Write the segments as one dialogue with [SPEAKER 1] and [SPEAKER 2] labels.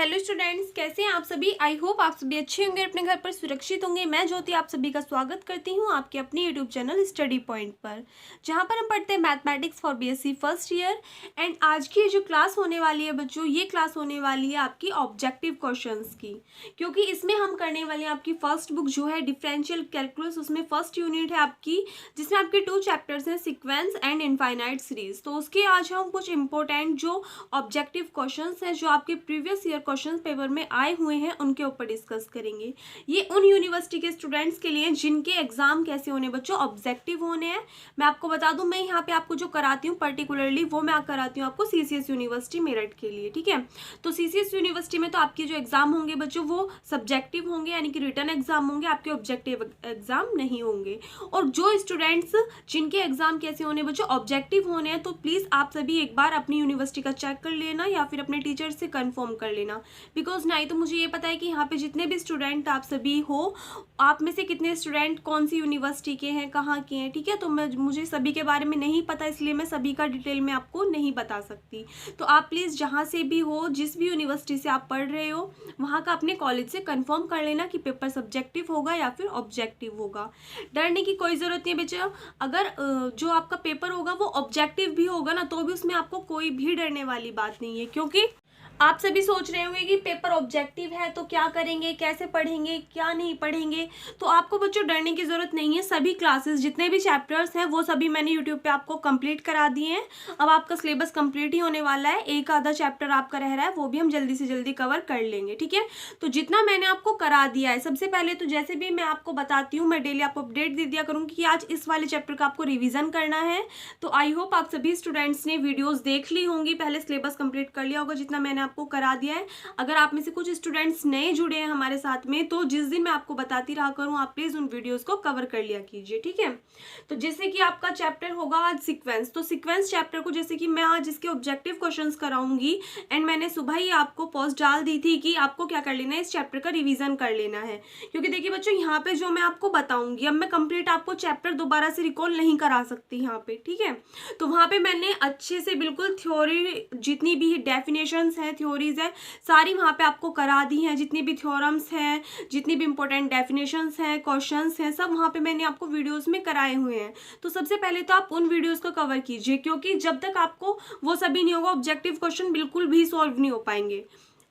[SPEAKER 1] Hello students, कैसे हैं आप सभी। आई होप आप सभी अच्छे होंगे, अपने घर पर सुरक्षित होंगे। मैं ज्योति आप सभी का स्वागत करती हूं आपके अपने यूट्यूब चैनल स्टडी पॉइंट पर, जहां पर हम पढ़ते हैं mathematics for BSc first year. And आज की जो क्लास होने वाली है बच्चों, ये क्लास होने वाली है आपकी ऑब्जेक्टिव क्वेश्चंस की, क्योंकि इसमें हम करने वाले हैं आपकी फर्स्ट बुक जो है डिफरेंशियल कैलकुलस, उसमें फर्स्ट यूनिट है आपकी, जिसमें आपके 2 चैप्टर्स हैं, सीक्वेंस एंड इनफाइनाइट सीरीज। तो उसके आज हम कुछ इंपॉर्टेंट जो ऑब्जेक्टिव क्वेश्चंस हैं जो आपके प्रीवियस ईयर क्वेश्चन पेपर में आए हुए हैं उनके ऊपर डिस्कस करेंगे। ये उन यूनिवर्सिटी के स्टूडेंट्स के लिए जिनके एग्जाम कैसे होने बच्चों, ऑब्जेक्टिव होने हैं। मैं आपको बता दूं, मैं यहाँ पे आपको जो कराती हूँ पर्टिकुलरली वो मैं कराती हूँ आपको सीसीएस यूनिवर्सिटी मेरठ के लिए, ठीक है। तो सीसीएस यूनिवर्सिटी में तो आपके जो एग्जाम होंगे बच्चों वो सब्जेक्टिव होंगे, यानी कि रिटन एग्जाम होंगे, आपके ऑब्जेक्टिव एग्जाम नहीं होंगे। और जो स्टूडेंट्स जिनके एग्जाम कैसे होने बच्चों, ऑब्जेक्टिव होने हैं, तो प्लीज आप सभी एक बार अपनी यूनिवर्सिटी का चेक कर लेना या फिर अपने टीचर से कंफर्म कर लेना। बिकॉज नहीं तो मुझे ये पता है कि यहाँ पे जितने भी स्टूडेंट आप सभी हो, आप में से कितने स्टूडेंट कौन सी यूनिवर्सिटी के हैं, कहाँ के हैं, ठीक है। तो मुझे सभी के बारे में नहीं पता, इसलिए मैं सभी का डिटेल में आपको नहीं बता सकती। तो आप प्लीज़ जहाँ से भी हो, जिस भी यूनिवर्सिटी से आप पढ़ रहे हो, वहाँ का अपने कॉलेज से कंफर्म कर लेना कि पेपर सब्जेक्टिव होगा या फिर ऑब्जेक्टिव होगा। डरने की कोई ज़रूरत नहीं है बच्चा। अगर जो आपका पेपर होगा वो ऑब्जेक्टिव भी होगा ना, तो भी उसमें आपको कोई भी डरने वाली बात नहीं है। क्योंकि आप सभी सोच रहे होंगे कि पेपर ऑब्जेक्टिव है तो क्या करेंगे, कैसे पढ़ेंगे, क्या नहीं पढ़ेंगे। तो आपको बच्चों डरने की ज़रूरत नहीं है। सभी क्लासेस जितने भी चैप्टर्स हैं वो सभी मैंने यूट्यूब पे आपको कंप्लीट करा दिए हैं। अब आपका सिलेबस कंप्लीट ही होने वाला है, एक आधा चैप्टर आपका रह रहा है, वो भी हम जल्दी से जल्दी कवर कर लेंगे, ठीक है। तो जितना मैंने आपको करा दिया है, सबसे पहले तो जैसे भी मैं आपको बताती हूँ, मैं डेली आपको अपडेट दे दिया करूँगी कि आज इस वाले चैप्टर का आपको रिविजन करना है। तो आई होप आप सभी स्टूडेंट्स ने वीडियोज़ देख ली होंगी, पहले सिलेबस कंप्लीट कर लिया होगा जितना मैंने आपको करा दिया है। अगर आप में से कुछ स्टूडेंट्स नए जुड़े हैं हमारे साथ में, तो जिस दिन मैं आपको बताती रहा करूं, आप प्लीज उन वीडियोस को कवर कर लिया कीजिए, ठीक है। तो जैसे कि आपका चैप्टर होगा आज सीक्वेंस, तो सीक्वेंस चैप्टर को जैसे कि मैं आज इसके ऑब्जेक्टिव क्वेश्चंस कराऊंगी। एंड मैंने सुबह ही आपको पोस्ट डाल दी थी कि आपको क्या कर लेना है, इस चैप्टर का रिविजन कर लेना है। क्योंकि देखिए बच्चों, यहाँ पे जो मैं आपको बताऊंगी, अब मैं कंप्लीट आपको चैप्टर दोबारा से रिकॉल नहीं करा सकती यहाँ पे, ठीक है। तो वहाँ पे मैंने अच्छे से बिल्कुल थ्योरी, जितनी भी डेफिनेशंस हैं, थ्योरीज है, सारी वहाँ पे आपको करा दी हैं। जितनी भी थ्योरम्स हैं, जितनी भी इंपॉर्टेंट डेफिनेशंस हैं, क्वेश्चंस हैं, सब वहाँ पे मैंने आपको वीडियोस में कराए हुए हैं। तो सबसे पहले तो आप उन वीडियोस को कवर कीजिए, क्योंकि जब तक आपको वो सभी नहीं होगा, ऑब्जेक्टिव क्वेश्चन बिल्कुल भी सॉल्व नहीं हो पाएंगे।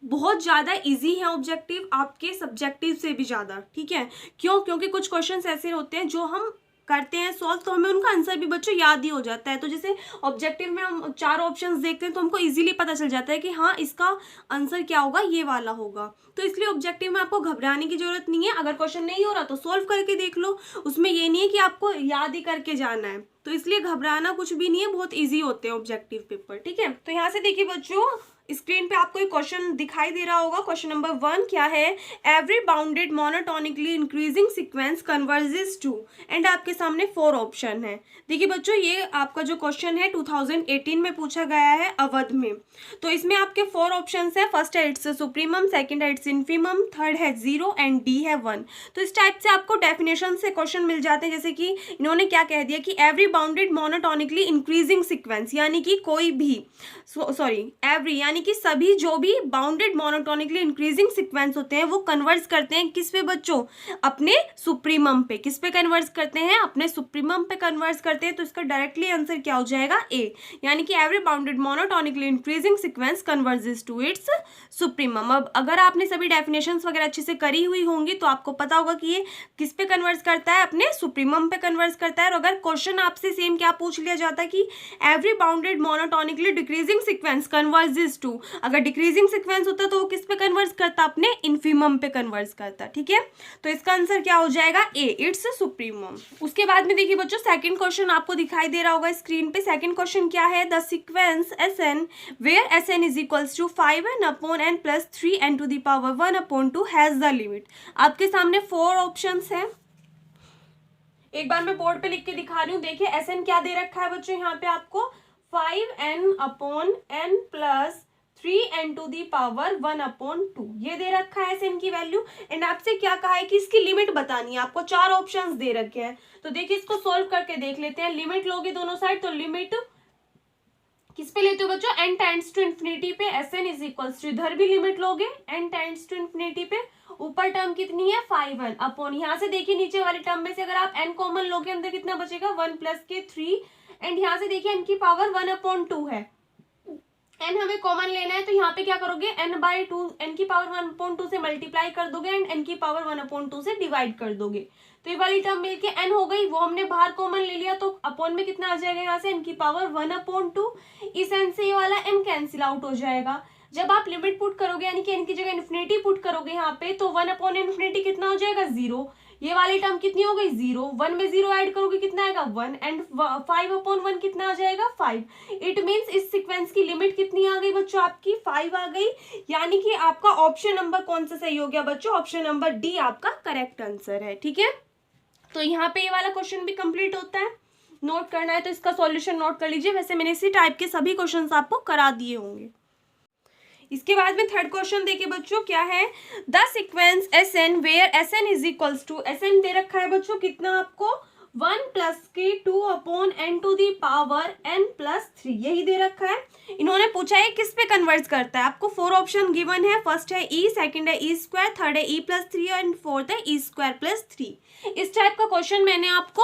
[SPEAKER 1] बहुत ज़्यादा इजी है ऑब्जेक्टिव, आपके सब्जेक्टिव से भी ज़्यादा, ठीक है। क्यों? क्योंकि कुछ क्वेश्चंस ऐसे होते हैं जो हम करते हैं सॉल्व, तो हमें उनका आंसर भी बच्चों याद ही हो जाता है। तो जैसे ऑब्जेक्टिव में हम 4 ऑप्शंस देखते हैं तो हमको इजीली पता चल जाता है कि हाँ, इसका आंसर क्या होगा, ये वाला होगा। तो इसलिए ऑब्जेक्टिव में आपको घबराने की जरूरत नहीं है। अगर क्वेश्चन नहीं हो रहा तो सॉल्व करके देख लो, उसमें ये नहीं है कि आपको याद ही करके जाना है। तो इसलिए घबराना कुछ भी नहीं है, बहुत ईजी होते हैं ऑब्जेक्टिव पेपर, ठीक है। तो यहाँ से देखिए बच्चों, स्क्रीन पे आपको एक क्वेश्चन दिखाई दे रहा होगा। क्वेश्चन नंबर 1 क्या है, every bounded monotonically increasing sequence converges to, एंड आपके सामने 4 ऑप्शन है। देखिए बच्चों, ये आपका जो क्वेश्चन है 2018 में पूछा गया है अवध में। तो इसमें आपके 4 ऑप्शन है। फर्स्ट है इट्स सुप्रीमम, सेकंड है इट्स इन्फीमम, थर्ड है 0 एंड डी है 1। तो इस टाइप से आपको डेफिनेशन से क्वेश्चन मिल जाते हैं। जैसे कि इन्होंने क्या कह दिया कि every bounded monotonically increasing sequence, यानी कि कोई भी, सॉरी एवरी यानी कि सभी जो भी बाउंडेड मोनोटोनिकली इंक्रीजिंग सीक्वेंस होते हैं वो कन्वर्स करते हैं किस पे बच्चों, अपने सुप्रीमम पे। किस पे कन्वर्स करते हैं, अपने सुप्रीमम पे कन्वर्स करते हैं। तो इसका डायरेक्टली आंसर क्या हो जाएगा, ए, यानी कि every bounded monotonically increasing sequence converges to its supremum. अब अगर आपने सभी डेफिनेशंस वगैरह अच्छे से करी हुई होंगी तो आपको पता होगा कि ये किस पे कन्वर्स करता है, अपने सुप्रीमम पे कन्वर्स करता है। और अगर क्वेश्चन आपसे सेम क्या पूछ लिया जाता है कि every bounded monotonically decreasing sequence converges to, अगर डिक्रीजिंग सीक्वेंस होता तो वो किस पे कन्वर्स करता, अपने इन्फीमम पे कन्वर्स करता, ठीक है। तो इसका आंसर क्या हो जाएगा, ए, इट्स सुप्रीमम। उसके बाद में देखिए बच्चों, सेकंड क्वेश्चन आपको दिखाई दे रहा होगा स्क्रीन पे। सेकंड क्वेश्चन क्या है, the sequence Sn where Sn is equals to 5n upon n plus 3n to the power 1 upon 2 has the limit. आपके सामने 4 ऑप्शंस हैं। एक बार मैं बोर्ड पे लिख के दिखा रही हूँ। देखिए Sn क्या दे रखा है बच्चों, यहाँ पे आपको 5n upon n plus 3n to the power 1 upon 2 ये दे रखा है Sn की वैल्यू। एंड आपसे क्या कहा है कि इसकी लिमिट बतानी है। आपको 4 ऑप्शंस दे रखे हैं। तो देखिए इसको सोल्व करके देख लेते हैं। लिमिट लोगे दोनों साइड तो लिमिट किस पे लेते हो बच्चों, n टेंड्स टू इन्फिनिटी पे, Sn इज इक्वल्स टू, इधर भी लिमिट लोगे n टेंड्स टू इन्फिनिटी पे, ऊपर टर्म कितनी है 5 अपॉन, यहाँ से देखिए नीचे वाली टर्म में से अगर आप n कॉमन लोगे अंदर कितना बचेगा 1 प्लस के 3, एंड यहाँ से देखिए n की पावर 1/2 है, n हमें कॉमन लेना है तो यहाँ पे क्या करोगे n/2, n की पावर 1/2 से मल्टीप्लाई कर दोगे एंड n की पावर 1/2 से डिवाइड कर दोगे, तो ये वाली टर्म मिलके n हो गई, वो हमने बाहर कॉमन ले लिया तो अपॉन में कितना आ जाएगा यहाँ से n की पावर 1/2, इस n से ये वाला n कैंसिल आउट हो जाएगा। जब आप लिमिट पुट करोगे यानी कि n की जगह इन्फिनिटी पुट करोगे यहाँ पे, तो 1/∞ कितना हो जाएगा 0, ये वाली टर्म कितनी हो गई 0, 1 में 0 ऐड करोगे कितना आएगा 1, एंड 5/1 कितना आ जाएगा 5। इट मीन्स इस सीक्वेंस की लिमिट कितनी आ गई बच्चों, आपकी 5 आ गई, यानी कि आपका ऑप्शन नंबर कौन सा सही हो गया बच्चों, ऑप्शन नंबर डी आपका करेक्ट आंसर है। ठीक है, तो यहाँ पे ये वाला क्वेश्चन भी कंप्लीट होता है। नोट करना है तो इसका सॉल्यूशन नोट कर लीजिए, वैसे मैंने इसी टाइप के सभी क्वेश्चंस आपको करा दिए होंगे। इसके बाद में थर्ड क्वेश्चन देखिए बच्चों, क्या है, the sequence Sn where Sn is equals to, Sn दे रखा है बच्चों कितना आपको 1 प्लस के 2/n to the power n+3, यही दे रखा है। इन्होंने पूछा है किस पे कन्वर्ट करता है, आपको 4 ऑप्शन गिवन है, फर्स्ट है e, सेकंड है e², थर्ड है e+3 एंड फोर्थ है e²+3। इस टाइप का क्वेश्चन मैंने आपको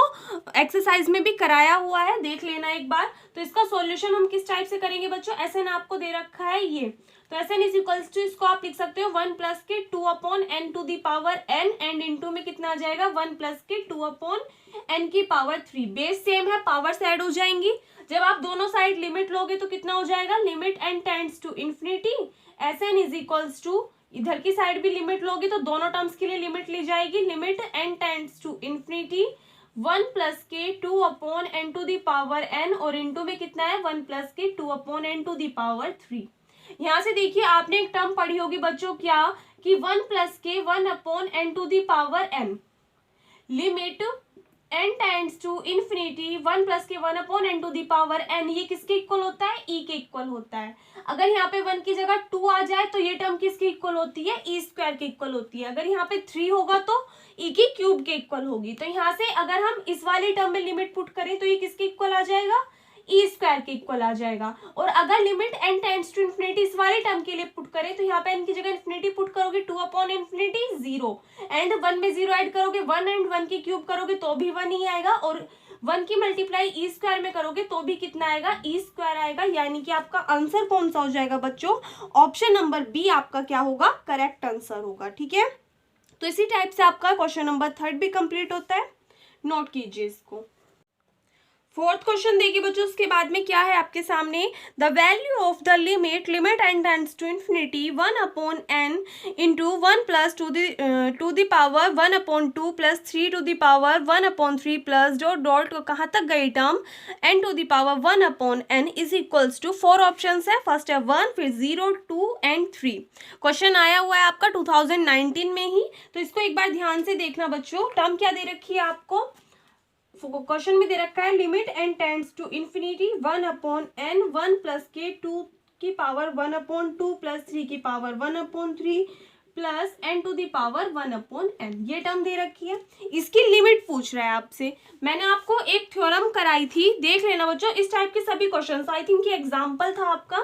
[SPEAKER 1] एक्सरसाइज में भी कराया हुआ है, देख लेना एक बार। तो इसका सॉल्यूशन हम किस टाइप से करेंगे बच्चों, Sn आपको दे रखा है ये, तो Sn इज इक्वल्स टू, इसको आप लिख सकते हो 1 प्लस के 2/n to the power n, and into में कितना आ जाएगा 1 प्लस के 2/n की पावर 3, बेस सेम है, पावर्स ऐड हो जाएंगी। जब आप दोनों साइड लिमिट लोगे तो कितना हो जाएगा, limit n tends to infinity, Sn is equals to, इधर की साइड भी लिमिट लोगे तो दोनों टर्म्स के लिए लिमिट ली जाएगी, limit n tends to infinity 1 plus के 2/n to the power n, और इनटू में कितना है 1 प्लस के 2/n टू दी पावर 3। यहाँ से देखिए आपने एक टर्म पढ़ी होगी बच्चों, क्या कि 1 प्लस के 1/n to the power n, limit n tends to infinity 1 plus के 1/n to the power n, ये किसके इक्वल होता है, e के इक्वल होता है। अगर यहाँ पे 1 की जगह 2 आ जाए तो ये टर्म किसके इक्वल होती है, e² के इक्वल होती है। अगर यहाँ पे 3 होगा तो e की क्यूब के इक्वल होगी। तो यहाँ से अगर हम इस वाली टर्म में लिमिट पुट करें तो ये किसके इक्वल आ जाएगा, e² के इक्वल आ जाएगा। और अगर limit n tends to infinity इस वाले टर्म के लिए पुट करें तो यहाँ पे n की जगह इन्फिनिटी पुट करोगे 2/∞ 0, एंड 1 में 0 ऐड करोगे 1, एंड 1 की क्यूब करोगे तो भी 1 ही आएगा, और 1 की मल्टीप्लाई e² में करोगे तो भी कितना आएगा, e² आएगा। यानी कि आपका आंसर कौन सा हो जाएगा बच्चों, ऑप्शन नंबर बी आपका क्या होगा, करेक्ट आंसर होगा। ठीक है, तो इसी टाइप से आपका क्वेश्चन नंबर 3 भी कंप्लीट होता है, नोट कीजिए इसको। फोर्थ क्वेश्चन देखिए बच्चों, उसके बाद में क्या है आपके सामने, the value of the limit n tends to infinity 1/n into 1 plus to the power 1/2 plus 3 to the power 1/3 plus dot कहाँ तक गई term n to the power 1/n is equals to, 4 option है, first है 1, फिर 0, 2 and 3। Question आया हुआ है आपका 2019 में ही, तो इसको एक बार ध्यान से देखना बच्चों। टर्म क्या दे रखी है आपको, क्वेश्चन में दे रखा है limit n tends to infinity 1/n 1 plus के 2 की पावर 1/2 प्लस 3 की पावर 1/3 plus n to the power 1/n, ये टर्म दे रखी है। इसकी लिमिट पूछ रहा है आपसे। मैंने आपको एक थ्योरम कराई थी, देख लेना बच्चों। इस टाइप के सभी क्वेश्चंस, आई थिंक ये एग्जाम्पल था आपका,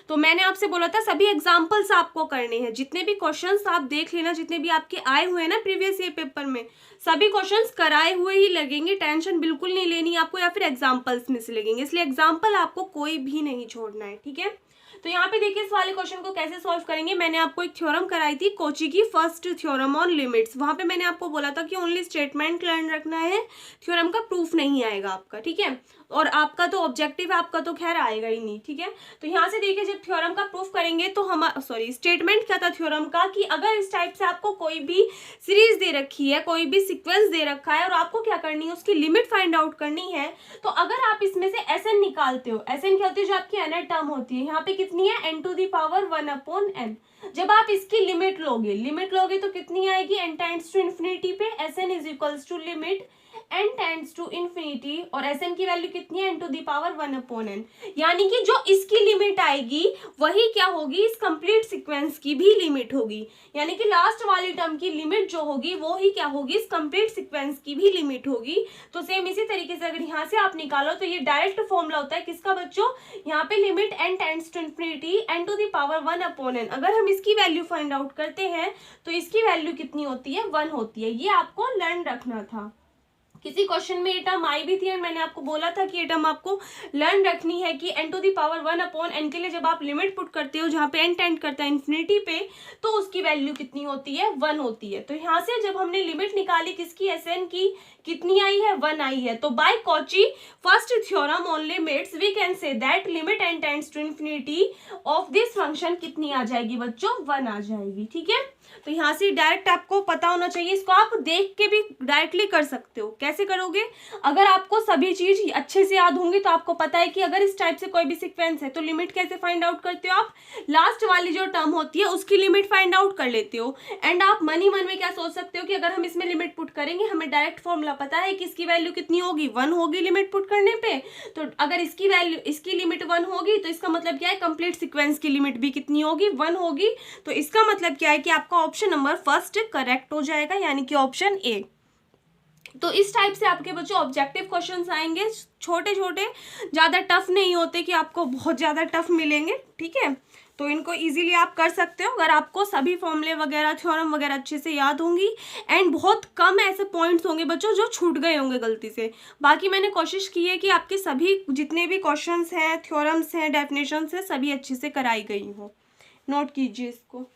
[SPEAKER 1] तो मैंने आपसे बोला था सभी एग्जाम्पल्स आपको करने हैं। जितने भी क्वेश्चंस आप देख लेना, जितने भी आपके आए हुए हैं ना प्रीवियस ईयर पेपर में, सभी क्वेश्चंस कराए हुए ही लगेंगे, टेंशन बिल्कुल नहीं लेनी आपको, या फिर एग्जाम्पल्स में से लगेंगे, इसलिए एग्जाम्पल आपको कोई भी नहीं छोड़ना है। ठीक है, तो यहाँ पे देखिए इस वाले क्वेश्चन को कैसे सॉल्व करेंगे। मैंने आपको एक थ्योरम कराई थी, कोची की फर्स्ट थ्योरम ऑन लिमिट्स। वहां पे मैंने आपको बोला था कि ओनली स्टेटमेंट लर्न रखना है, थ्योरम का प्रूफ नहीं आएगा आपका। ठीक है, और आपका तो ऑब्जेक्टिव है, आपका तो खैर आएगा ही नहीं। ठीक है, तो यहाँ से देखिए जब थ्योरम का प्रूफ करेंगे तो हम स्टेटमेंट क्या था थ्योरम का, कि अगर इस टाइप से आपको कोई भी सीरीज दे रखी है, कोई भी सीक्वेंस दे रखा है, और आपको क्या करनी है, उसकी लिमिट फाइंड आउट करनी है, तो अगर आप इसमें से Sn निकालते हो, Sn क्या होती है, जो आपकी nth टर्म होती है, यहाँ पे कितनी है n to the power 1/n। जब आप इसकी लिमिट लोगे तो कितनी आएगी, n टेंड्स टू इन्फिनिटी पे Sn is equals to limit n tends to infinity और Sn की वैल्यू कितनी है, n to the power 1/n, यानी कि जो इसकी लिमिट आएगी वही क्या होगी, इस कंप्लीट सीक्वेंस की भी लिमिट होगी, यानी कि लास्ट वाली टर्म की लिमिट जो होगी वो ही क्या होगी, इस कंप्लीट सीक्वेंस की भी लिमिट होगी। तो सेम इसी तरीके से अगर यहाँ से आप निकालो तो ये डायरेक्ट फॉर्मूला होता है किसका बच्चों, यहाँ पे limit n tends to infinity n to the power 1/n, अगर हम इसकी वैल्यू फाइंड आउट करते हैं तो इसकी वैल्यू कितनी होती है, 1 होती है। ये आपको लर्न रखना था, किसी क्वेश्चन में ये टर्म आई भी थी एंड मैंने आपको बोला था कि ये टर्म आपको लर्न रखनी है कि n to the power 1/n के लिए जब आप लिमिट पुट करते हो जहाँ पे n टेंड करता है इन्फिनिटी पे तो उसकी वैल्यू कितनी होती है, 1 होती है। तो यहाँ से जब हमने लिमिट निकाली किसकी, Sn की, कितनी आई है, 1 आई है। तो by Cauchy first theorem on limits we can say that limit n tends to infinity of this function कितनी आ जाएगी बच्चों, 1 आ जाएगी। ठीक है, तो यहाँ से डायरेक्ट आपको पता होना चाहिए, इसको आप देख के भी डायरेक्टली कर सकते हो। कैसे करोगे, अगर आपको सभी चीज अच्छे से याद होंगी तो आपको पता है कि अगर इस टाइप से कोई भी सीक्वेंस है तो लिमिट कैसे फाइंड आउट करते हो, आप लास्ट वाली जो टर्म होती है उसकी लिमिट फाइंड आउट कर लेते हो। एंड आप मन ही मन में क्या सोच सकते हो कि अगर हम इसमें लिमिट पुट करेंगे, हमें डायरेक्ट फॉर्मूला पता है कि इसकी वैल्यू कितनी होगी, 1 होगी लिमिट पुट करने पे। तो अगर इसकी वैल्यू, इसकी लिमिट 1 होगी तो इसका मतलब क्या है, कंप्लीट सीक्वेंस की लिमिट भी कितनी होगी, 1 होगी। तो इसका मतलब क्या है कि आपका ऑप्शन नंबर फर्स्ट करेक्ट हो जाएगा, यानी कि ऑप्शन ए। तो इस टाइप से आपके बच्चों ऑब्जेक्टिव क्वेश्चंस आएंगे, छोटे छोटे, ज़्यादा टफ नहीं होते कि आपको बहुत ज़्यादा टफ मिलेंगे। ठीक है, तो इनको इजीली आप कर सकते हो अगर आपको सभी फॉर्मूले वगैरह, थ्योरम वगैरह अच्छे से याद होंगी। एंड बहुत कम ऐसे पॉइंट्स होंगे बच्चों जो छूट गए होंगे गलती से। बाकी मैंने कोशिश की है कि आपके सभी जितने भी क्वेश्चंस हैं, थ्योरम्स हैं, डेफिनेशंस हैं, सभी अच्छे से कराई गई हो। नोट कीजिए इसको।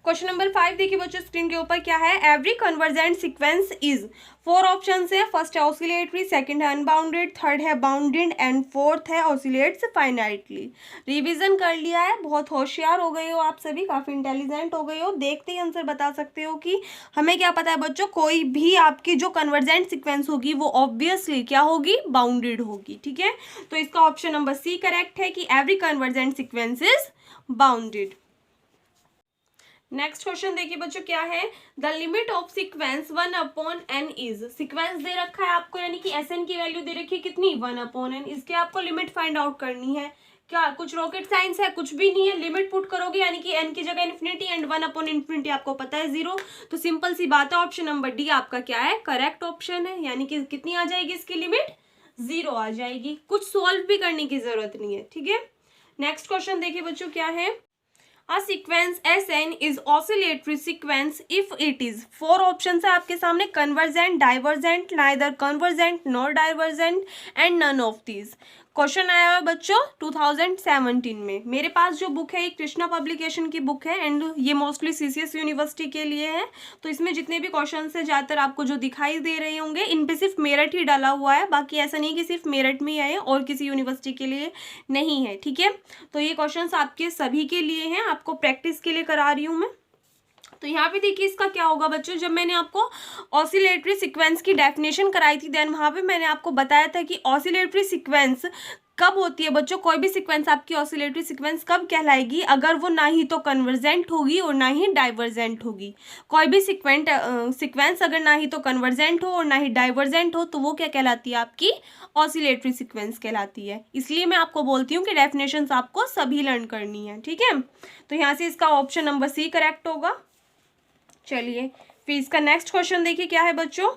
[SPEAKER 1] क्वेश्चन नंबर 5 देखिए बच्चों स्क्रीन के ऊपर क्या है, every convergent sequence is, 4 option है। फर्स्ट है ऑसिलेटरी, सेकंड है अनबाउंडेड, थर्ड है बाउंडेड एंड फोर्थ है ऑसिलेट्स फाइनाइटली। रिवीजन कर लिया है, बहुत होशियार हो गए हो आप सभी, काफ़ी इंटेलिजेंट हो गए हो, देखते ही आंसर बता सकते हो कि हमें क्या पता है बच्चों, कोई भी आपकी जो कन्वर्जेंट सीक्वेंस होगी वो ऑब्वियसली क्या होगी, बाउंडेड होगी। ठीक है, तो इसका ऑप्शन नंबर सी करेक्ट है कि every convergent sequence is bounded. Next question देखिए बच्चों क्या है, the limit of sequence 1/n is, sequence दे रखा है आपको, यानी कि Sn की वैल्यू दे रखी है कितनी, 1/n, इसके आपको लिमिट फाइंड आउट करनी है। क्या कुछ रॉकेट साइंस है, कुछ भी नहीं है, लिमिट पुट करोगे यानी कि n की जगह इन्फिनिटी एंड 1/∞ आपको पता है 0। तो सिंपल सी बात है, ऑप्शन नंबर डी आपका क्या है, करेक्ट ऑप्शन है, यानी कि कितनी आ जाएगी इसकी लिमिट, 0 आ जाएगी, कुछ सॉल्व भी करने की जरूरत नहीं है। ठीक है, नेक्स्ट क्वेश्चन देखिए बच्चों क्या है, A sequence Sn is oscillatory sequence if it is, 4 option है आपके सामने, convergent, divergent, neither convergent nor divergent and none of these. Question आया हुआ बच्चों 2017 में, मेरे पास जो बुक है ये कृष्णा पब्लिकेशन की बुक है एंड ये मोस्टली CCS यूनिवर्सिटी के लिए है। तो इसमें जितने भी क्वेश्चन है ज़्यादातर आपको जो दिखाई दे रहे होंगे इन पे सिर्फ मेरठ ही डाला हुआ है, बाकी ऐसा नहीं कि सिर्फ मेरठ में ही आए और किसी यूनिवर्सिटी के लिए नहीं है। ठीक है, तो ये क्वेश्चन आपके सभी के लिए हैं, आपको प्रैक्टिस के लिए करा रही हूँ मैं। तो यहाँ पे देखिए इसका क्या होगा बच्चों, जब मैंने आपको ऑसिलेटरी सीक्वेंस की डेफिनेशन कराई थी देन वहाँ पे मैंने आपको बताया था कि ऑसिलेटरी सीक्वेंस कब होती है बच्चों, कोई भी सीक्वेंस आपकी ऑसिलेटरी सीक्वेंस कब कहलाएगी, अगर वो ना ही तो कन्वर्जेंट होगी और ना ही डाइवर्जेंट होगी। कोई भी सीक्वेंस अगर ना ही तो कन्वर्जेंट हो और ना ही डाइवर्जेंट हो तो वो क्या कहलाती है, आपकी ऑसिलेटरी सीक्वेंस कहलाती है। इसलिए मैं आपको बोलती हूँ कि डेफिनेशंस आपको सभी लर्न करनी है। ठीक है, तो यहाँ से इसका ऑप्शन नंबर सी करेक्ट होगा। चलिए फिर इसका नेक्स्ट क्वेश्चन देखिए क्या है बच्चों,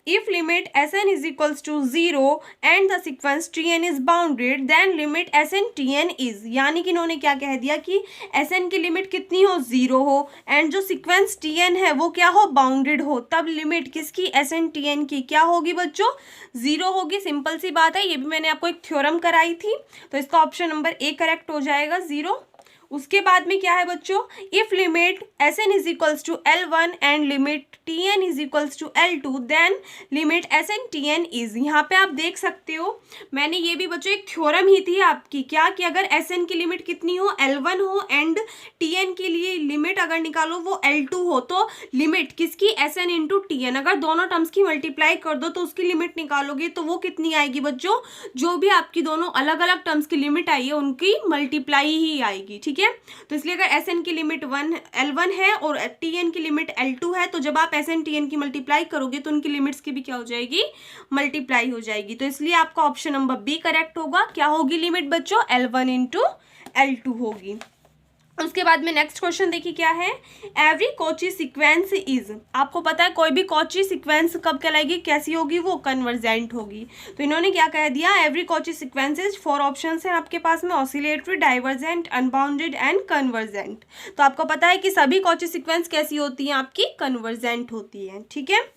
[SPEAKER 1] if limit Sn is equals to 0 and the sequence Tn is bounded then limit Sn Tn is, यानी कि इन्होंने क्या कह दिया कि Sn की लिमिट कितनी हो, 0 हो एंड जो सीक्वेंस Tn है वो क्या हो, बाउंडेड हो, तब लिमिट किसकी, Sn Tn की क्या होगी बच्चों, 0 होगी। सिंपल सी बात है, ये भी मैंने आपको एक थ्योरम कराई थी, तो इसका ऑप्शन नंबर ए करेक्ट हो जाएगा, 0। उसके बाद में क्या है बच्चों, if limit Sn is equals to L1 and limit Tn is equals to L2 then limit Sn Tn is, यहाँ पे आप देख सकते हो मैंने ये भी बच्चों एक थ्योरम ही थी आपकी, क्या कि अगर Sn की लिमिट कितनी हो, L1 हो एंड Tn के लिए लिमिट अगर निकालो वो L2 हो, तो लिमिट किसकी, Sn इंटू Tn, अगर दोनों टर्म्स की मल्टीप्लाई कर दो तो उसकी लिमिट निकालोगे तो वो कितनी आएगी बच्चों, जो भी आपकी दोनों अलग अलग टर्म्स की लिमिट आई है उनकी मल्टीप्लाई ही आएगी। ठीक ठीक है। तो इसलिए अगर एस एन की लिमिट L1 है और टी एन की लिमिट L2 है, तो जब आप एस एन टी एन की मल्टीप्लाई करोगे तो उनकी लिमिट्स की भी क्या हो जाएगी, मल्टीप्लाई हो जाएगी। तो इसलिए आपका ऑप्शन नंबर बी करेक्ट होगा। क्या होगी लिमिट बच्चों, L1 इंटू L2 होगी। उसके बाद में नेक्स्ट क्वेश्चन देखिए क्या है, एवरी कॉची सीक्वेंस इज, आपको पता है कोई भी कॉची सीक्वेंस कब कहलाएगी, कैसी होगी, वो कन्वर्जेंट होगी। तो इन्होंने क्या कह दिया, every Cauchy sequence is, 4 option है आपके पास में, oscillatory, divergent, unbounded and convergent. तो आपको पता है कि सभी कॉची सीक्वेंस कैसी होती हैं, आपकी कन्वर्जेंट होती है, ठीक है।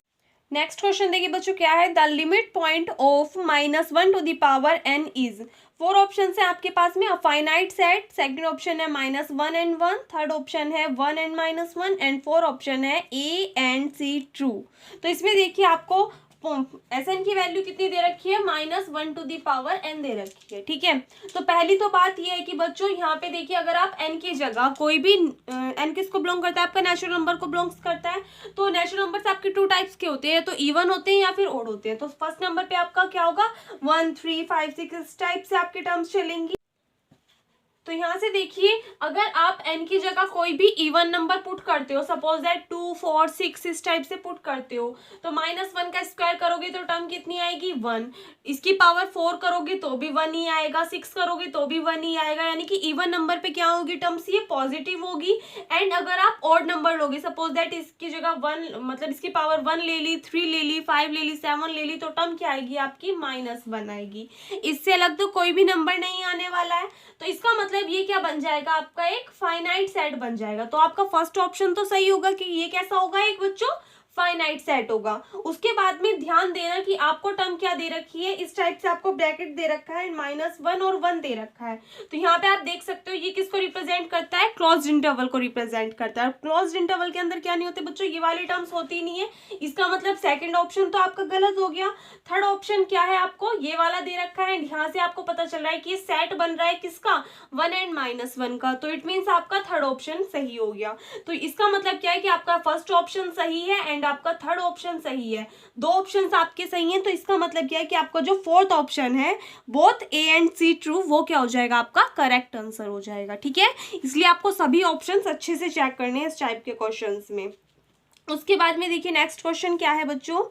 [SPEAKER 1] नेक्स्ट क्वेश्चन देखिए बच्चों क्या है, the limit point of -1 to the power n is, 4 option है आपके पास में, फाइनाइट सेट, सेकंड ऑप्शन है -1 and 1, थर्ड ऑप्शन है 1 and -1 एंड 4 ऑप्शन है A and C ट्रू। तो इसमें देखिए आपको एस एन की वैल्यू कितनी दे रखी है, -1 टू दी पावर n दे रखी है, ठीक है। तो पहली तो बात ये है कि बच्चों यहाँ पे देखिए अगर आप n की जगह कोई भी n किसको बिलोंग करता है, आपका नेचुरल नंबर को बिलोंग्स करता है। तो नेचुरल नंबर आपके 2 टाइप्स के होते हैं, तो इवन होते हैं या फिर ओड होते हैं। तो फर्स्ट नंबर पे आपका क्या होगा, 1, 3, 5, 6 इस टाइप से आपके टर्म्स चलेंगी। तो यहाँ से देखिए अगर आप n की जगह कोई भी इवन नंबर पुट करते हो, सपोज दैट 2, 4, 6 इस टाइप से पुट करते हो, तो -1 का स्क्वायर करोगे तो टर्म कितनी आएगी, 1। इसकी पावर 4 करोगे तो भी 1 ही आएगा, 6 करोगे तो भी 1 ही आएगा, यानी कि इवन नंबर पे क्या होगी टर्म्स, ये पॉजिटिव होगी। एंड अगर आप ऑड नंबर लोगे, सपोज दैट इसकी जगह 1 मतलब इसकी पावर 1 ले ली, 3 ले ली, 5 ले ली, 7 ले ली, तो टर्म क्या आएगी आपकी, -1 आएगी। इससे अलग तो कोई भी नंबर नहीं आने वाला है। तो इसका मतलब ये क्या बन जाएगा, आपका एक फाइनाइट सेट बन जाएगा। तो आपका फर्स्ट ऑप्शन तो सही होगा कि ये कैसा होगा, एक बच्चों फाइनाइट सेट होगा। उसके बाद में ध्यान देना कि आपको टर्म क्या दे रखी है, इस टाइप से आपको ब्रैकेट दे रखा है, -1 और 1 दे रखा है। तो यहाँ पे आप देख सकते हो ये किसको रिप्रेजेंट करता है, क्लोज्ड इंटरवल को रिप्रेजेंट करता है। क्लोज्ड इंटरवल के अंदर क्या नहीं होते बच्चों, ये वाली टर्म्स होती नहीं है। इसका मतलब सेकंड ऑप्शन तो आपका गलत हो गया। थर्ड ऑप्शन क्या है, आपको ये वाला दे रखा है, यहाँ से आपको पता चल रहा है कि ये सेट बन रहा है किसका, 1 and -1 का। तो इट मीन्स आपका थर्ड ऑप्शन सही हो गया। तो इसका मतलब क्या है कि आपका फर्स्ट ऑप्शन सही है एंड आपका थर्ड ऑप्शन सही है। 2 ऑप्शंस आपके सही हैं। तो इसका मतलब क्या है कि आपका जो फोर्थ ऑप्शन है, both A and C true, वो क्या हो जाएगा, आपका करेक्ट आंसर हो जाएगा, ठीक है। इसलिए आपको सभी ऑप्शंस अच्छे से चेक करने हैं इस टाइप के क्वेश्चंस में। उसके बाद में देखिए नेक्स्ट क्वेश्चन क्या है बच्चों,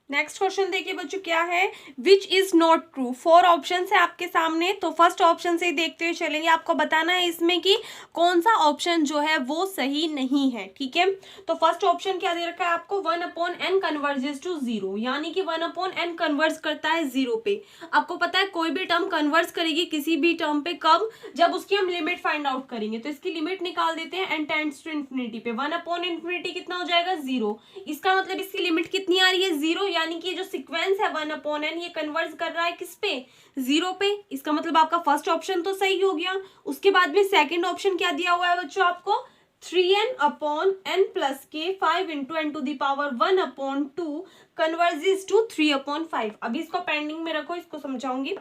[SPEAKER 1] नेक्स्ट क्वेश्चन देखिए बच्चों क्या है, which is not true. 4 option है आपके सामने, तो फर्स्ट ऑप्शन से ही देखते हुए चलेंगे। आपको बताना है इसमें कि कौन सा ऑप्शन जो है वो सही नहीं है, ठीक है। तो फर्स्ट ऑप्शन क्या दे रखा है आपको, 1/n कन्वर्जेस टू 0, यानी कि 1/n कन्वर्स करता है 0 पे। आपको पता है कोई भी टर्म कन्वर्स करेगी किसी भी टर्म पे कब, जब उसकी हम लिमिट फाइंड आउट करेंगे। तो इसकी लिमिट निकाल देते हैं, n टेंड्स टू इन्फिनिटी पे 1/∞ कितना हो जाएगा, 0। इसका मतलब इसकी लिमिट कितनी आ रही है, 0, यानी कि जो सीक्वेंस है 1/n ये कन्वर्ज कर रहा है किस पे, 0 पे। इसका मतलब आपका फर्स्ट ऑप्शन तो सही हो गया। उसके बाद में सेकंड ऑप्शन क्या दिया हुआ है बच्चों आपको, 3n/n प्लस के 5 × n to the power 1/2 converges to 3/5। अभी इसको पेंडिंग में रखो, इसको समझाऊंगी।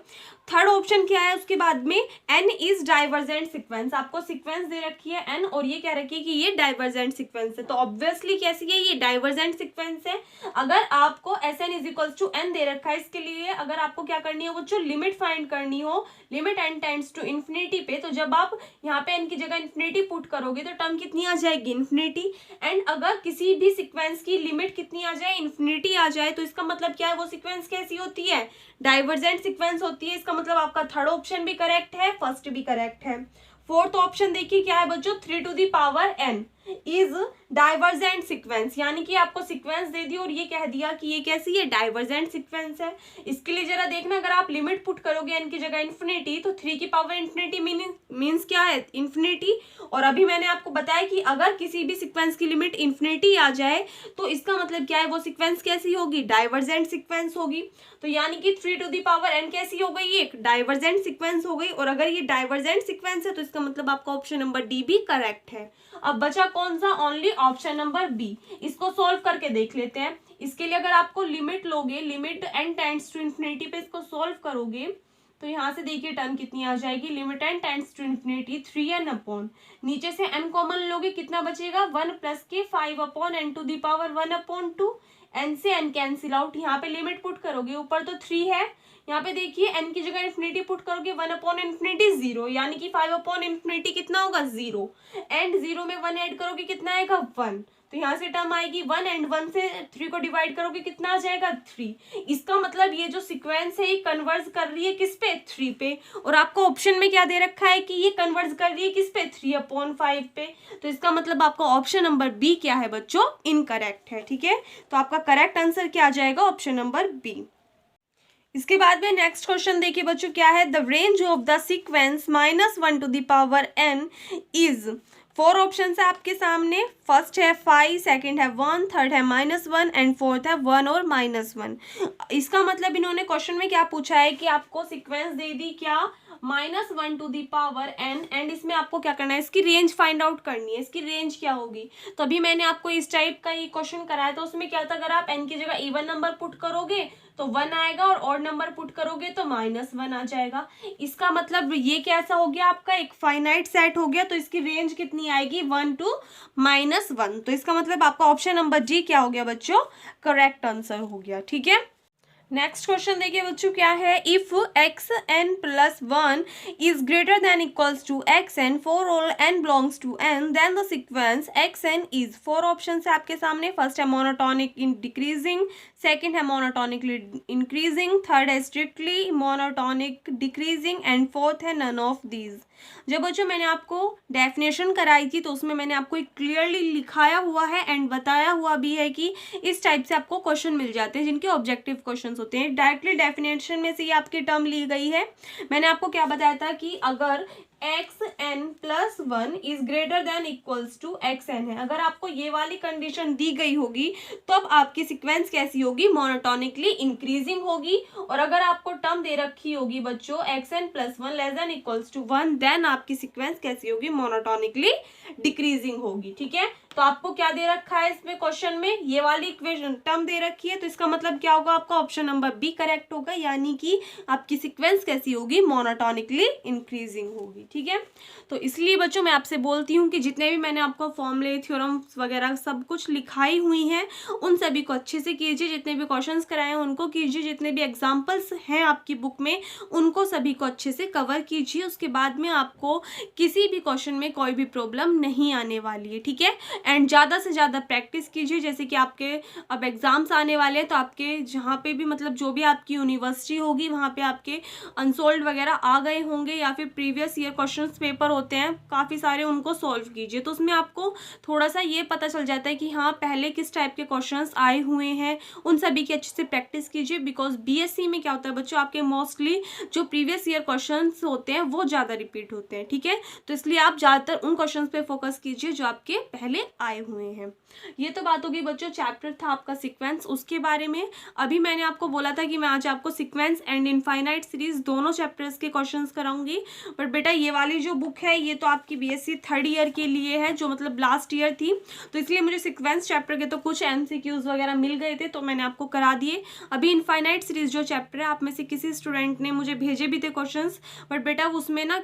[SPEAKER 1] थर्ड ऑप्शन क्या है उसके बाद में, n इज डाइवर्जेंट सीक्वेंस। आपको सीक्वेंस दे रखी है n और ये कह रखी है कि ये डाइवर्जेंट सीक्वेंस है। तो ऑब्वियसली कैसी है, ये डाइवर्जेंट सीक्वेंस है। अगर आपको Sn = n दे रखा है, इसके लिए अगर आपको क्या करनी है वो जो लिमिट फाइंड करनी हो, limit n tends to infinity पे, तो जब आप यहाँ पे n की जगह इन्फिनिटी पुट करोगे तो टर्म कितनी आ जाएगी, इन्फिनिटी। एंड अगर किसी भी सीक्वेंस की लिमिट कितनी आ जाए, इन्फिनिटी आ जाए, तो इसका मतलब क्या है, वो सीक्वेंस कैसी होती है, डाइवर्जेंट सीक्वेंस होती है। इसका मतलब आपका थर्ड ऑप्शन भी करेक्ट है, फर्स्ट भी करेक्ट है। फोर्थ ऑप्शन देखिए क्या है बच्चों, 3 to the power n is divergent sequence, यानी कि आपको सीक्वेंस दे दी और ये कह दिया कि ये कैसी है, डाइवर्जेंट सीक्वेंस है। इसके लिए जरा देखना, अगर आप लिमिट पुट करोगे n की जगह इन्फिनिटी, तो 3 की पावर इन्फिनिटी मीन्स क्या है, इन्फिनिटी। और अभी मैंने आपको बताया कि अगर किसी भी सीक्वेंस की लिमिट इन्फिनिटी आ जाए तो इसका मतलब क्या है, वो सीक्वेंस कैसी होगी, डाइवर्जेंट सीक्वेंस होगी। तो यानी कि 3 टू द पावर n कैसी हो गई, एक डाइवर्जेंट सीक्वेंस हो गई। और अगर ये डाइवर्जेंट सीक्वेंस है तो इसका मतलब आपका ऑप्शन नंबर डी भी करेक्ट है। अब बचा कौन सा, ओनली ऑप्शन नंबर बी। इसको सोल्व करके देख लेते हैं। इसके लिए अगर आपको लिमिट लोगे, limit n tends to infinity पे इसको सोल्व करोगे, तो यहाँ से देखिए टर्म कितनी आ जाएगी, limit n tends to infinity 3n/, नीचे से n कॉमन लोगे कितना बचेगा, 1 प्लस के 5/n to the power 1/2। n से n कैंसिल आउट, यहाँ पे लिमिट पुट करोगे, ऊपर तो 3 है, यहाँ पे देखिए n की जगह इन्फिनिटी पुट करोगे, 1/∞ 0, यानी कि 5/∞ कितना होगा 0, एंड 0 में 1 ऐड करोगे कितना आएगा 1, तो यहाँ से टर्म आएगी 1, एंड 1 से 3 को डिवाइड करोगे कितना आ जाएगा 3। इसका मतलब ये जो सीक्वेंस है ये कन्वर्ज कर रही है किस पे 3 पे, और आपको ऑप्शन में क्या दे रखा है कि ये कन्वर्ज कर रही है किस पे 3/5 पे, तो इसका मतलब आपका ऑप्शन नंबर बी क्या है बच्चों, इनकरेक्ट है। ठीक है, तो आपका करेक्ट आंसर क्या आ जाएगा, ऑप्शन नंबर बी। इसके बाद में नेक्स्ट क्वेश्चन देखिए बच्चों क्या है, the range of the sequence -1 to the power n is, 4 option है आपके सामने, फर्स्ट है 5, सेकंड है 1, थर्ड है -1 एंड फोर्थ है 1 और -1। इसका मतलब इन्होंने क्वेश्चन में क्या पूछा है कि आपको सीक्वेंस दे दी क्या, -1 to the power n, and इसमें आपको क्या करना है, इसकी रेंज फाइंड आउट करनी है, इसकी रेंज क्या होगी। तो अभी मैंने आपको इस टाइप का ये क्वेश्चन कराया था, उसमें क्या था, अगर आप n की जगह इवन नंबर पुट करोगे तो 1 आएगा, और ऑड नंबर पुट करोगे तो -1 आ जाएगा। इसका मतलब ये कैसा हो गया, आपका एक फाइनाइट सेट हो गया, तो इसकी रेंज कितनी आएगी 1 to -1। तो इसका मतलब आपका ऑप्शन नंबर जी क्या हो गया बच्चों, करेक्ट आंसर हो गया। ठीक है, नेक्स्ट क्वेश्चन देखिए बच्चों क्या है, if xn+1 is greater than equals to xn for all n belongs to n, then the sequence xn is, 4 option है आपके सामने, फर्स्ट है मोनोटोनिक इन डिक्रीजिंग, सेकंड है मोनोटोनिकली इंक्रीजिंग, थर्ड है strictly monotonic decreasing, and fourth है none of these. जब बच्चों मैंने आपको डेफिनेशन कराई थी तो उसमें मैंने आपको एक क्लियरली लिखाया हुआ है एंड बताया हुआ भी है कि इस टाइप से आपको क्वेश्चन मिल जाते हैं जिनके ऑब्जेक्टिव क्वेश्चंस होते हैं। डायरेक्टली डेफिनेशन में से ये आपकी टर्म ली गई है। मैंने आपको क्या बताया था कि अगर xn+1 is greater than equals to xn है, अगर आपको ये वाली कंडीशन दी गई होगी तो अब आपकी सीक्वेंस कैसी होगी, मोनोटोनिकली इंक्रीजिंग होगी, और अगर आपको टर्म दे रखी होगी बच्चों xn+1 less than equals to 1, then आपकी सीक्वेंस कैसी होगी, मोनोटोनिकली डिक्रीजिंग होगी। ठीक है, तो आपको क्या दे रखा है इसमें क्वेश्चन में, ये वाली इक्वेशन टर्म दे रखी है, तो इसका मतलब क्या होगा, आपका ऑप्शन नंबर बी करेक्ट होगा, यानी कि आपकी सीक्वेंस कैसी होगी, मोनोटोनिकली इंक्रीजिंग होगी। ठीक है, तो इसलिए बच्चों मैं आपसे बोलती हूँ कि जितने भी मैंने आपको फॉर्मूले थ्योरम्स वगैरह सब कुछ लिखाई हुई हैं उन सभी को अच्छे से कीजिए, जितने भी क्वेश्चंस कराए हैं उनको कीजिए, जितने भी एग्जाम्पल्स हैं आपकी बुक में उनको सभी को अच्छे से कवर कीजिए। उसके बाद में आपको किसी भी क्वेश्चन में कोई भी प्रॉब्लम नहीं आने वाली है। ठीक है, एंड ज़्यादा से ज़्यादा प्रैक्टिस कीजिए, जैसे कि आपके अब एग्ज़ाम्स आने वाले हैं तो आपके जहाँ पे भी मतलब जो भी आपकी यूनिवर्सिटी होगी वहाँ पे आपके अनसोल्व वगैरह आ गए होंगे, या फिर प्रीवियस ईयर क्वेश्चंस पेपर होते हैं काफ़ी सारे, उनको सॉल्व कीजिए, तो उसमें आपको थोड़ा सा ये पता चल जाता है कि हाँ पहले किस टाइप के क्वेश्चंस आए हुए हैं, उन सभी की अच्छे से प्रैक्टिस कीजिए। बिकॉज बीएससी में क्या होता है बच्चों, आपके मोस्टली जो प्रीवियस ईयर क्वेश्चंस होते हैं वो ज़्यादा रिपीट होते हैं। ठीक है, तो इसलिए आप ज़्यादातर उन क्वेश्चंस पे फोकस कीजिए जो आपके पहले आए हुए हैं। ये तो बात होगी बच्चों, चैप्टर था आपका सीक्वेंस, उसके बारे में। अभी मैंने आपको बोला था कि मैं आज आपको सीक्वेंस एंड इनफाइनाइट सीरीज दोनों चैप्टर्स के क्वेश्चंस कराऊंगी, बट बेटा ये वाली जो बुक है ये तो आपकी बीएससी थर्ड ईयर के लिए है, जो मतलब लास्ट ईयर थी, तो इसलिए मुझे सीक्वेंस चैप्टर के तो कुछ एमसीक्यूज वगैरह मिल गए थे तो मैंने आपको करा दिए। अभी इनफाइनाइट सीरीज जो चैप्टर है, आप में से किसी स्टूडेंट ने मुझे भेजे भी थे क्वेश्चंस, बट बेटा उसमें ना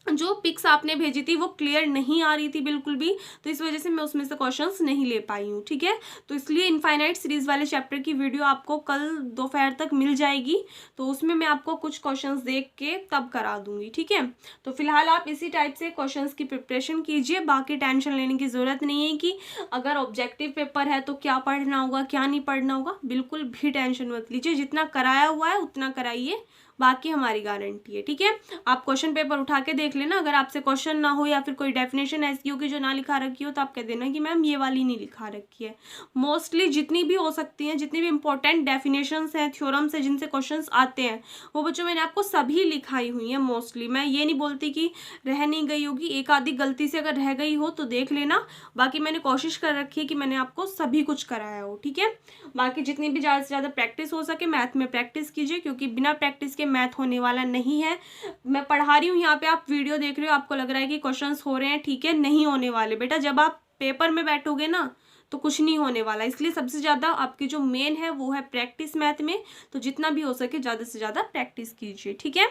[SPEAKER 1] जो पिक्स आपने भेजी थी वो क्लियर नहीं आ रही थी बिल्कुल भी, तो इस वजह से मैं उसमें से क्वेश्चंस नहीं ले पाई हूँ। ठीक है, तो इसलिए इनफाइनाइट सीरीज वाले चैप्टर की वीडियो आपको कल दोपहर तक मिल जाएगी, तो उसमें मैं आपको कुछ क्वेश्चंस देख के तब करा दूंगी। ठीक है, तो फिलहाल आप इसी टाइप से क्वेश्चंस की प्रिपरेशन कीजिए, बाकी टेंशन लेने की ज़रूरत नहीं है कि अगर ऑब्जेक्टिव पेपर है तो क्या पढ़ना होगा क्या नहीं पढ़ना होगा, बिल्कुल भी टेंशन मत लीजिए, जितना कराया हुआ है उतना कराइए, बाकी हमारी गारंटी है। ठीक है, आप क्वेश्चन पेपर उठा के देख लेना, अगर आपसे क्वेश्चन ना हो या फिर कोई डेफिनेशन ऐसी हो कि जो ना लिखा रखी हो तो आप कह देना कि मैम ये वाली नहीं लिखा रखी है। मोस्टली जितनी भी हो सकती हैं, जितनी भी इंपॉर्टेंट डेफिनेशंस हैं, थ्योरम्स हैं, जिनसे क्वेश्चंस आते हैं वो बच्चों मैंने आपको सभी लिखाई हुई हैं मोस्टली। मैं ये नहीं बोलती कि रह नहीं गई होगी, एक आधी गलती से अगर रह गई हो तो देख लेना, बाकी मैंने कोशिश कर रखी है कि मैंने आपको सभी कुछ कराया हो। ठीक है, बाकी जितनी भी ज़्यादा से ज़्यादा प्रैक्टिस हो सके मैथ में प्रैक्टिस कीजिए, क्योंकि बिना प्रैक्टिस के मैथ होने वाला नहीं है। मैं पढ़ा रही हूँ यहाँ पे, आप वीडियो देख रहे हो, आपको लग रहा है कि क्वेश्चंस हो रहे हैं, ठीक है, नहीं होने वाले बेटा। जब आप पेपर में बैठोगे ना तो कुछ नहीं होने वाला, इसलिए सबसे ज़्यादा आपकी जो मेन है वो है प्रैक्टिस मैथ में, तो जितना भी हो सके ज़्यादा से ज़्यादा प्रैक्टिस कीजिए। ठीक है,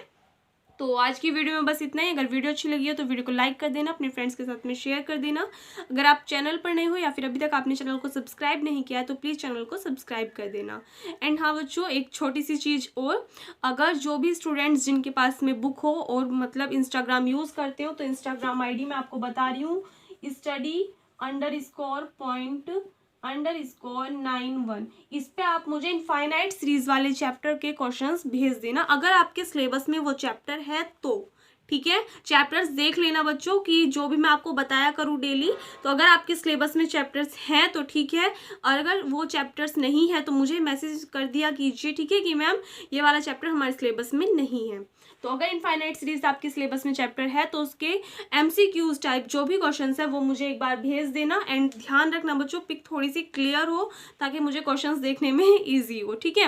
[SPEAKER 1] तो आज की वीडियो में बस इतना ही। अगर वीडियो अच्छी लगी हो तो वीडियो को लाइक कर देना, अपने फ्रेंड्स के साथ में शेयर कर देना। अगर आप चैनल पर नए हो या फिर अभी तक आपने चैनल को सब्सक्राइब नहीं किया है तो प्लीज़ चैनल को सब्सक्राइब कर देना। एंड हाँ बच्चों, एक छोटी सी चीज़ और, अगर जो भी स्टूडेंट्स जिनके पास में बुक हो और मतलब इंस्टाग्राम यूज़ करते हो तो इंस्टाग्राम ID मैं आपको बता रही हूँ, study_point_91। इस पे आप मुझे इनफाइनाइट सीरीज वाले चैप्टर के क्वेश्चंस भेज देना अगर आपके सिलेबस में वो चैप्टर है तो, ठीक है। चैप्टर्स देख लेना बच्चों कि जो भी मैं आपको बताया करूँ डेली, तो अगर आपके सिलेबस में चैप्टर्स हैं तो ठीक है, और अगर वो चैप्टर्स नहीं है तो मुझे मैसेज कर दिया कीजिए, ठीक है, कि मैम ये वाला चैप्टर हमारे सिलेबस में नहीं है। तो अगर इनफाइनाइट सीरीज आपके सिलेबस में चैप्टर है तो उसके MCQs टाइप जो भी क्वेश्चंस है वो मुझे एक बार भेज देना। एंड ध्यान रखना बच्चों, पिक थोड़ी सी क्लियर हो ताकि मुझे क्वेश्चंस देखने में ईजी हो, ठीक है।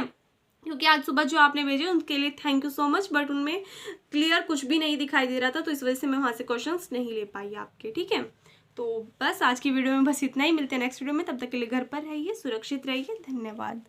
[SPEAKER 1] क्योंकि आज सुबह जो आपने भेजे उनके लिए thank you so much, but उनमें क्लियर कुछ भी नहीं दिखाई दे रहा था तो इस वजह से मैं वहाँ से क्वेश्चंस नहीं ले पाई आपके, ठीक है। तो बस आज की वीडियो में बस इतना ही। मिलते हैं नेक्स्ट वीडियो में, तब तक के लिए घर पर रहिए, सुरक्षित रहिए। धन्यवाद।